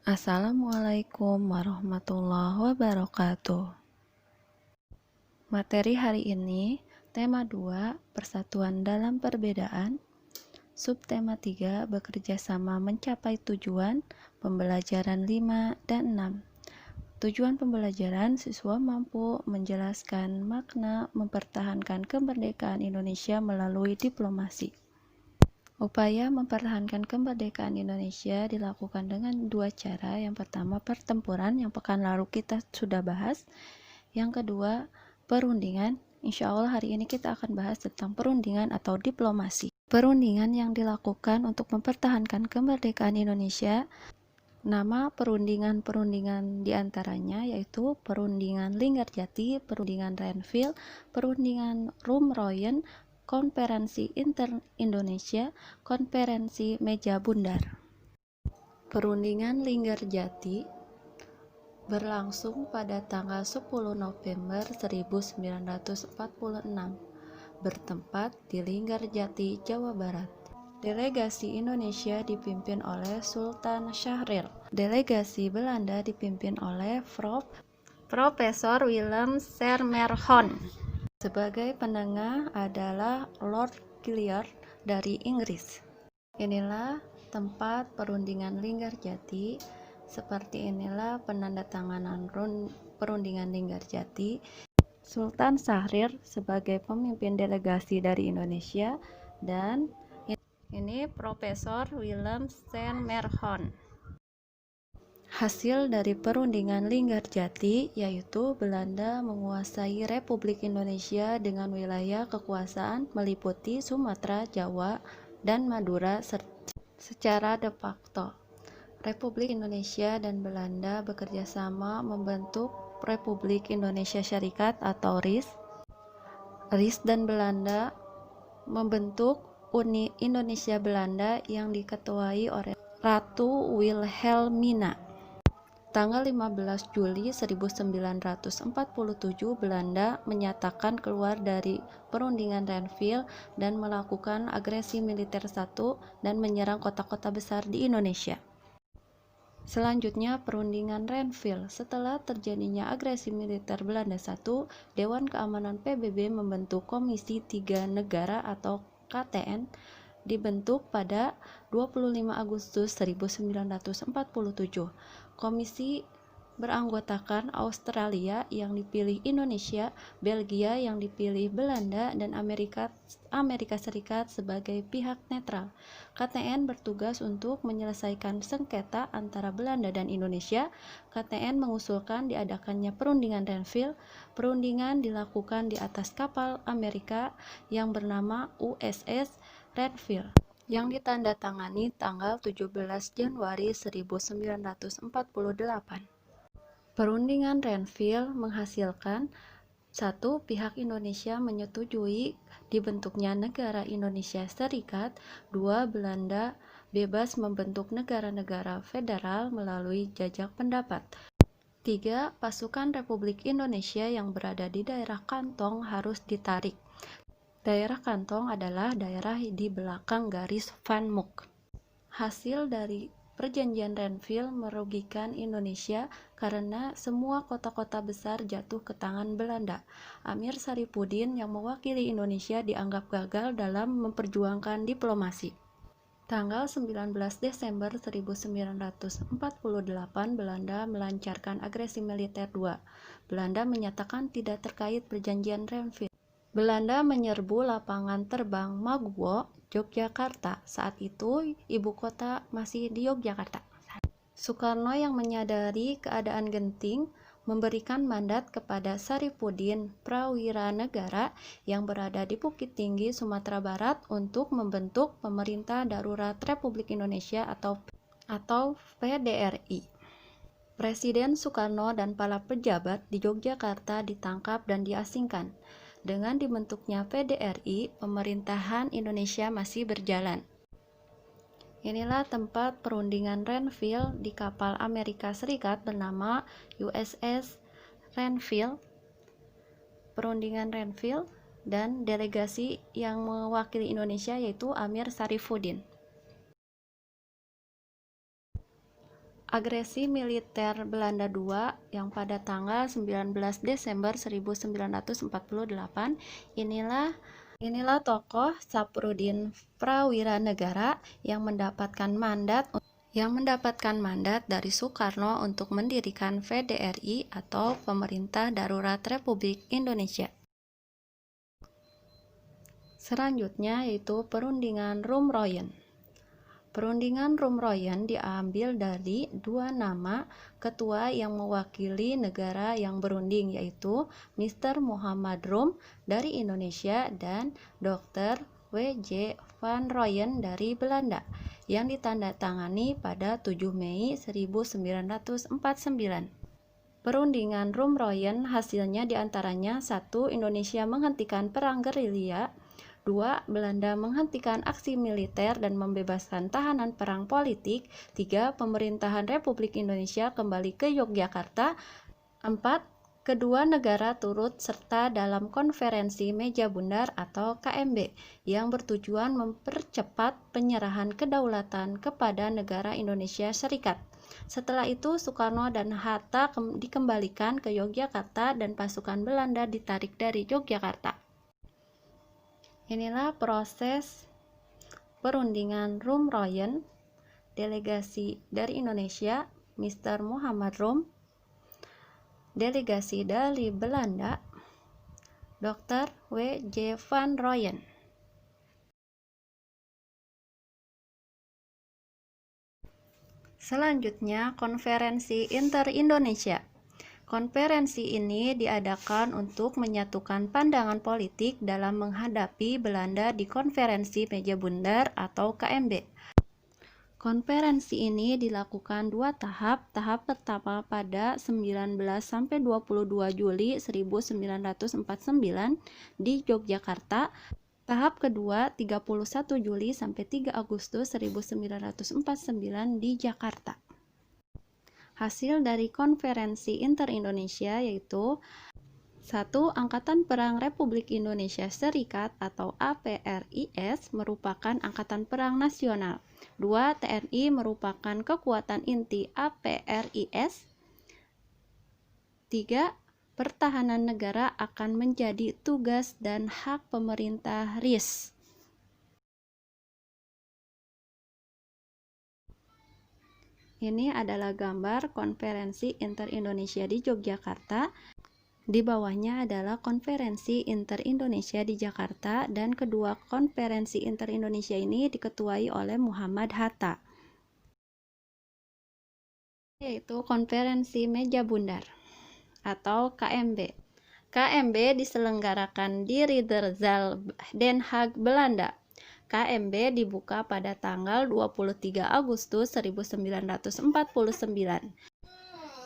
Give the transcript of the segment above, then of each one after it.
Assalamualaikum warahmatullahi wabarakatuh. Materi hari ini, tema 2, persatuan dalam perbedaan. Subtema 3, bekerja sama mencapai tujuan, pembelajaran 5 dan 6. Tujuan pembelajaran, siswa mampu menjelaskan makna mempertahankan kemerdekaan Indonesia melalui diplomasi. Upaya mempertahankan kemerdekaan Indonesia dilakukan dengan dua cara. Yang pertama, pertempuran yang pekan lalu kita sudah bahas. Yang kedua, perundingan. Insya Allah hari ini kita akan bahas tentang perundingan atau diplomasi. Perundingan yang dilakukan untuk mempertahankan kemerdekaan Indonesia. Nama perundingan-perundingan diantaranya yaitu perundingan Linggarjati, perundingan Renville, perundingan Rumroyen, konferensi inter-Indonesia, konferensi meja bundar. Perundingan Linggarjati berlangsung pada tanggal 10 November 1946, bertempat di Linggarjati, Jawa Barat. Delegasi Indonesia dipimpin oleh Sultan Syahrir. Delegasi Belanda dipimpin oleh Profesor Willem Sermerhon. Sebagai penengah adalah Lord Gilliard dari Inggris. Inilah tempat perundingan Linggarjati. Seperti inilah penandatanganan perundingan Linggarjati. Sultan Syahrir sebagai pemimpin delegasi dari Indonesia, dan ini Profesor Willem Sermerhon. Hasil dari perundingan Linggarjati yaitu Belanda menguasai Republik Indonesia dengan wilayah kekuasaan meliputi Sumatera, Jawa, dan Madura secara de facto. Republik Indonesia dan Belanda bekerja sama membentuk Republik Indonesia Syarikat atau RIS. RIS dan Belanda membentuk Uni Indonesia Belanda yang diketuai oleh Ratu Wilhelmina. Tanggal 15 Juli 1947 Belanda menyatakan keluar dari perundingan Renville dan melakukan agresi militer dan menyerang kota-kota besar di Indonesia. Selanjutnya perundingan Renville. Setelah terjadinya agresi militer Belanda Dewan Keamanan PBB membentuk Komisi 3 Negara atau KTN dibentuk pada 25 Agustus 1947. Komisi beranggotakan Australia yang dipilih Indonesia, Belgia yang dipilih Belanda, dan Amerika Serikat sebagai pihak netral. KTN bertugas untuk menyelesaikan sengketa antara Belanda dan Indonesia. KTN mengusulkan diadakannya perundingan Renville. Perundingan dilakukan di atas kapal Amerika yang bernama USS Renville yang ditandatangani tanggal 17 Januari 1948. Perundingan Renville menghasilkan: 1. Pihak Indonesia menyetujui dibentuknya negara Indonesia Serikat. 2. Belanda bebas membentuk negara-negara federal melalui jajak pendapat. 3. Pasukan Republik Indonesia yang berada di daerah kantong harus ditarik. Daerah kantong adalah daerah di belakang garis Van Mook. Hasil dari perjanjian Renville merugikan Indonesia karena semua kota-kota besar jatuh ke tangan Belanda. Amir Saripudin yang mewakili Indonesia dianggap gagal dalam memperjuangkan diplomasi. Tanggal 19 Desember 1948 Belanda melancarkan agresi militer 2. Belanda menyatakan tidak terkait perjanjian Renville. Belanda menyerbu lapangan terbang Maguwo, Yogyakarta. Saat itu ibu kota masih di Yogyakarta. Soekarno yang menyadari keadaan genting memberikan mandat kepada Saripudin Prawiranegara yang berada di Bukit Tinggi, Sumatera Barat untuk membentuk Pemerintah Darurat Republik Indonesia atau PDRI. Presiden Soekarno dan para pejabat di Yogyakarta ditangkap dan diasingkan. Dengan dibentuknya PDRI, pemerintahan Indonesia masih berjalan. Inilah tempat perundingan Renville di kapal Amerika Serikat bernama USS Renville. Perundingan Renville dan delegasi yang mewakili Indonesia yaitu Amir Saripudin. Agresi militer Belanda II yang pada tanggal 19 Desember 1948, inilah tokoh Sapruddin Prawira Negara yang mendapatkan mandat dari Soekarno untuk mendirikan VDRI atau Pemerintah Darurat Republik Indonesia. Selanjutnya yaitu Perundingan Rumroyen. Perundingan Rumroyen diambil dari dua nama ketua yang mewakili negara yang berunding, yaitu Mr. Muhammad Rum dari Indonesia dan Dr. W.J. van Rooyen dari Belanda, yang ditandatangani pada 7 Mei 1949. Perundingan Rumroyen hasilnya diantaranya: 1. Indonesia menghentikan perang gerilya. 2. Belanda menghentikan aksi militer dan membebaskan tahanan perang politik. 3. Pemerintahan Republik Indonesia kembali ke Yogyakarta. 4. Kedua negara turut serta dalam Konferensi Meja Bundar atau KMB yang bertujuan mempercepat penyerahan kedaulatan kepada negara Indonesia Serikat. Setelah itu Soekarno dan Hatta dikembalikan ke Yogyakarta dan pasukan Belanda ditarik dari Yogyakarta. Inilah proses perundingan Rumroyen. Delegasi dari Indonesia, Mr. Muhammad Rum. Delegasi dari Belanda, Dr. W.J. van Rooyen. Selanjutnya, Konferensi Inter-Indonesia. Konferensi ini diadakan untuk menyatukan pandangan politik dalam menghadapi Belanda di Konferensi Meja Bundar atau KMB. Konferensi ini dilakukan dua tahap. Tahap pertama pada 19-22 Juli 1949 di Yogyakarta. Tahap kedua 31 Juli sampai 3 Agustus 1949 di Jakarta. Hasil dari Konferensi Inter-Indonesia yaitu: 1. Angkatan Perang Republik Indonesia Serikat atau APRIS merupakan angkatan perang nasional. 2. TNI merupakan kekuatan inti APRIS. 3. Pertahanan negara akan menjadi tugas dan hak pemerintah RIS. Ini adalah gambar Konferensi Inter-Indonesia di Yogyakarta. Di bawahnya adalah Konferensi Inter-Indonesia di Jakarta, dan kedua Konferensi Inter-Indonesia ini diketuai oleh Muhammad Hatta, yaitu Konferensi Meja Bundar atau KMB. KMB diselenggarakan di Ridderzaal, Den Haag, Belanda. KMB dibuka pada tanggal 23 Agustus 1949.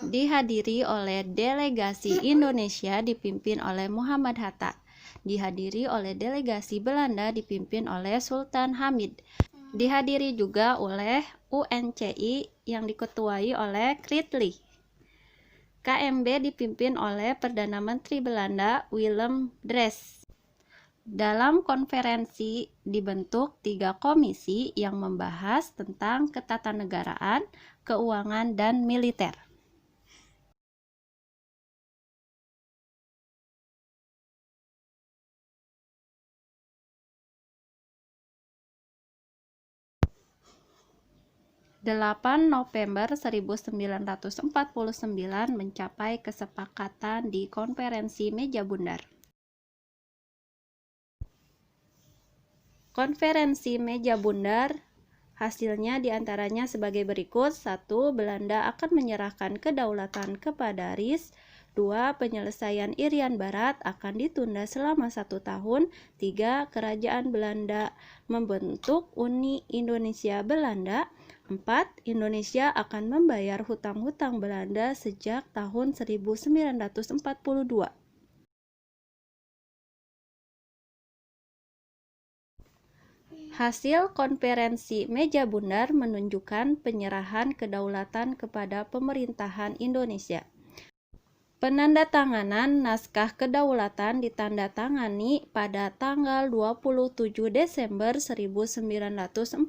Dihadiri oleh delegasi Indonesia dipimpin oleh Muhammad Hatta. Dihadiri oleh delegasi Belanda dipimpin oleh Sultan Hamid. Dihadiri juga oleh UNCI yang diketuai oleh Kritli. KMB dipimpin oleh Perdana Menteri Belanda Willem Drees. Dalam konferensi dibentuk 3 komisi yang membahas tentang ketatanegaraan, keuangan, dan militer. November 1949 mencapai kesepakatan di Konferensi Meja Bundar. Konferensi Meja Bundar hasilnya diantaranya sebagai berikut: 1. Belanda akan menyerahkan kedaulatan kepada RIS. 2. Penyelesaian Irian Barat akan ditunda selama 1 tahun. 3. Kerajaan Belanda membentuk Uni Indonesia Belanda. 4. Indonesia akan membayar hutang-hutang Belanda sejak tahun 1942. Hasil Konferensi Meja Bundar menunjukkan penyerahan kedaulatan kepada pemerintahan Indonesia. Penandatanganan naskah kedaulatan ditandatangani pada tanggal 27 Desember 1949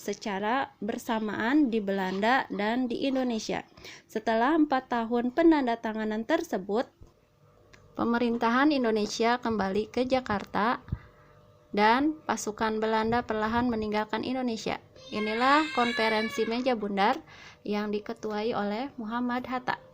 secara bersamaan di Belanda dan di Indonesia. Setelah 4 tahun penandatanganan tersebut, pemerintahan Indonesia kembali ke Jakarta dan pasukan Belanda perlahan meninggalkan Indonesia. Inilah konferensi meja bundar yang diketuai oleh Muhammad Hatta.